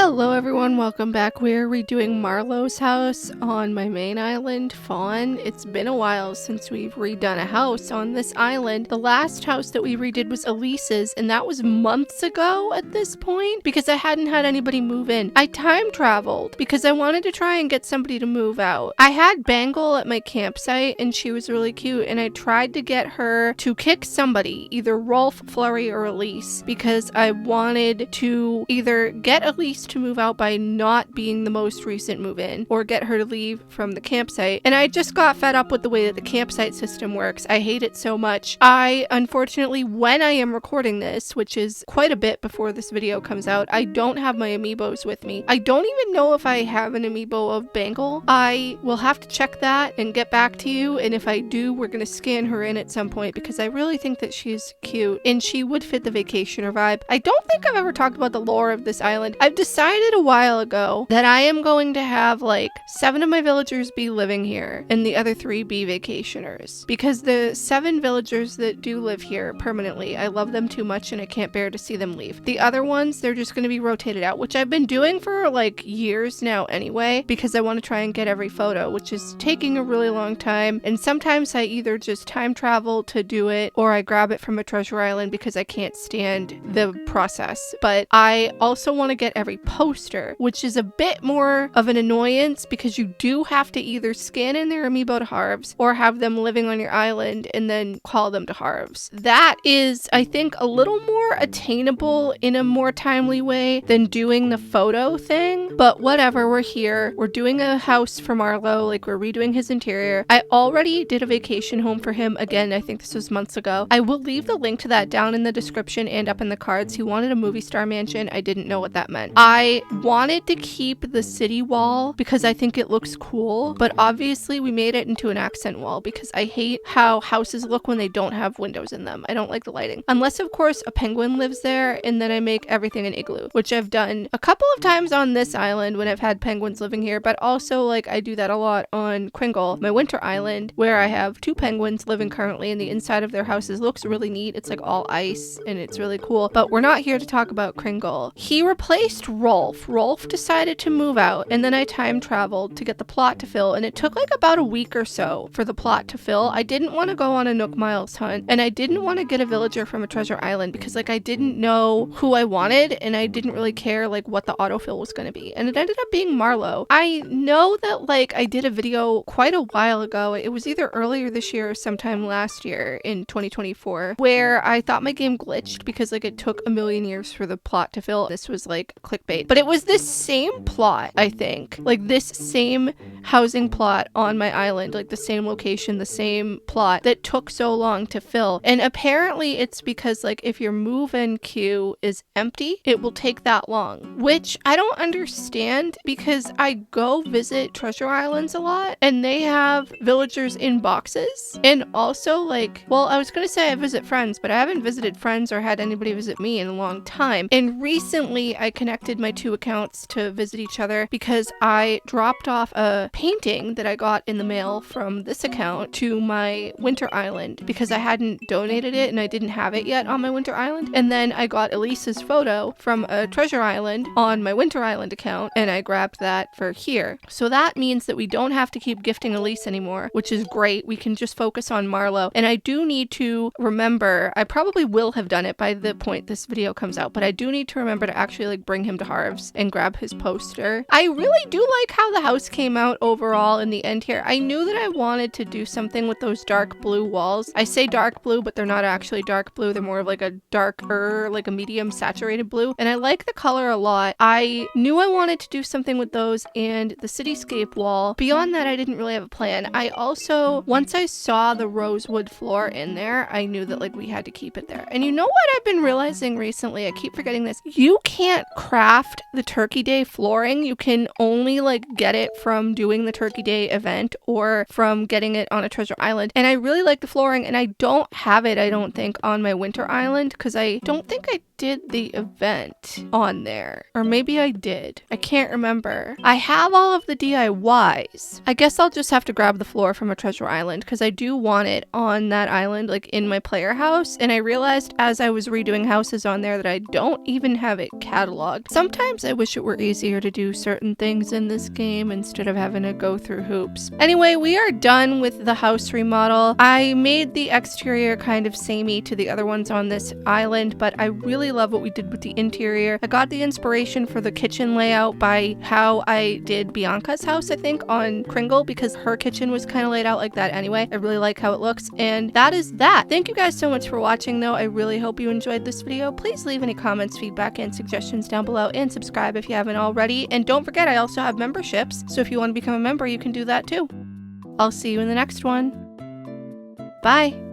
Hello everyone, welcome back. We're redoing Marlo's house on my main island, Fawn. It's been a while since we've redone a house on this island. The last house that we redid was Elise's, and that was months ago at this point because I hadn't had anybody move in. I time traveled because I wanted to try and get somebody to move out. I had Bangle at my campsite and she was really cute, and I tried to get her to kick somebody, either Rolf, Flurry, or Elise, because I wanted to either get Elise to move out by not being the most recent move in or get her to leave from the campsite. And I just got fed up with the way that the campsite system works. I hate it so much. I unfortunately, when I am recording this, which is quite a bit before this video comes out, I don't have my amiibos with me. I don't even know if I have an amiibo of Bangle. I will have to check that and get back to you, and if I do, we're gonna scan her in at some point because I really think that she's cute and she would fit the vacationer vibe. I don't think I've ever talked about the lore of this island. I've decided a while ago that I am going to have like 7 of my villagers be living here and the other 3 be vacationers, because the 7 villagers that do live here permanently, I love them too much and I can't bear to see them leave. The other ones, they're just going to be rotated out, which I've been doing for like years now anyway, because I want to try and get every photo, which is taking a really long time. And sometimes I either just time travel to do it or I grab it from a treasure island because I can't stand the process. But I also want to get every poster, which is a bit more of an annoyance because you do have to either scan in their amiibo to Harv's or have them living on your island and then call them to Harv's. That is, I think, a little more attainable in a more timely way than doing the photo thing, but whatever, we're here. We're doing a house for Marlo, like we're redoing his interior. I already did a vacation home for him. Again, I think this was months ago. I will leave the link to that down in the description and up in the cards. He wanted a movie star mansion. I didn't know what that meant. I wanted to keep the city wall because I think it looks cool, but obviously we made it into an accent wall because I hate how houses look when they don't have windows in them. I don't like the lighting. Unless, of course, a penguin lives there, and then I make everything an igloo, which I've done a couple of times on this island when I've had penguins living here, but also like I do that a lot on Kringle, my winter island, where I have 2 penguins living currently, and the inside of their houses looks really neat. It's like all ice and it's really cool, but we're not here to talk about Kringle. He replaced Rolf. Rolf decided to move out, and then I time traveled to get the plot to fill, and it took like about a week or so for the plot to fill. I didn't want to go on a Nook Miles hunt, and I didn't want to get a villager from a treasure island because like I didn't know who I wanted, and I didn't really care like what the autofill was going to be, and it ended up being Marlo. I know that like I did a video quite a while ago, it was either earlier this year or sometime last year in 2024, where I thought my game glitched because like it took a million years for the plot to fill. This was like clickbait, but it was this same plot, I think, like this same housing plot on my island, like the same location, the same plot that took so long to fill. And apparently it's because like if your move-in queue is empty, it will take that long, which I don't understand because I go visit treasure islands a lot and they have villagers in boxes. And also like, well, I was gonna say I visit friends, but I haven't visited friends or had anybody visit me in a long time. And recently I connected my 2 accounts to visit each other because I dropped off a painting that I got in the mail from this account to my winter island because I hadn't donated it and I didn't have it yet on my winter island. And then I got Elise's photo from a treasure island on my winter island account and I grabbed that for here. So that means that we don't have to keep gifting Elise anymore, which is great. We can just focus on Marlo. And I do need to remember, I probably will have done it by the point this video comes out, but I do need to remember to actually like bring him to Harv's and grab his poster. I really do like how the house came out overall in the end here. I knew that I wanted to do something with those dark blue walls. I say dark blue, but they're not actually dark blue. They're more of like a darker, like a medium saturated blue. And I like the color a lot. I knew I wanted to do something with those and the cityscape wall. Beyond that, I didn't really have a plan. I also, once I saw the rosewood floor in there, I knew that like we had to keep it there. And you know what I've been realizing recently? I keep forgetting this. You can't craft the Turkey Day flooring. You can only like get it from doing doing the Turkey Day event or from getting it on a treasure island. And I really like the flooring, and I don't have it, I don't think, on my winter island because I don't think I did the event on there. Or maybe I did. I can't remember. I have all of the DIYs. I guess I'll just have to grab the floor from a treasure island because I do want it on that island, like in my player house. And I realized as I was redoing houses on there that I don't even have it cataloged. Sometimes I wish it were easier to do certain things in this game instead of having to go through hoops. Anyway, we are done with the house remodel. I made the exterior kind of samey to the other ones on this island, but I really love what we did with the interior. I got the inspiration for the kitchen layout by how I did Bianca's house, I think, on Kringle, because her kitchen was kind of laid out like that anyway. I really like how it looks, and that is that. Thank you guys so much for watching, though. I really hope you enjoyed this video. Please leave any comments, feedback, and suggestions down below, and subscribe if you haven't already. And don't forget, I also have memberships, so if you want to become a member, you can do that too. I'll see you in the next one. Bye!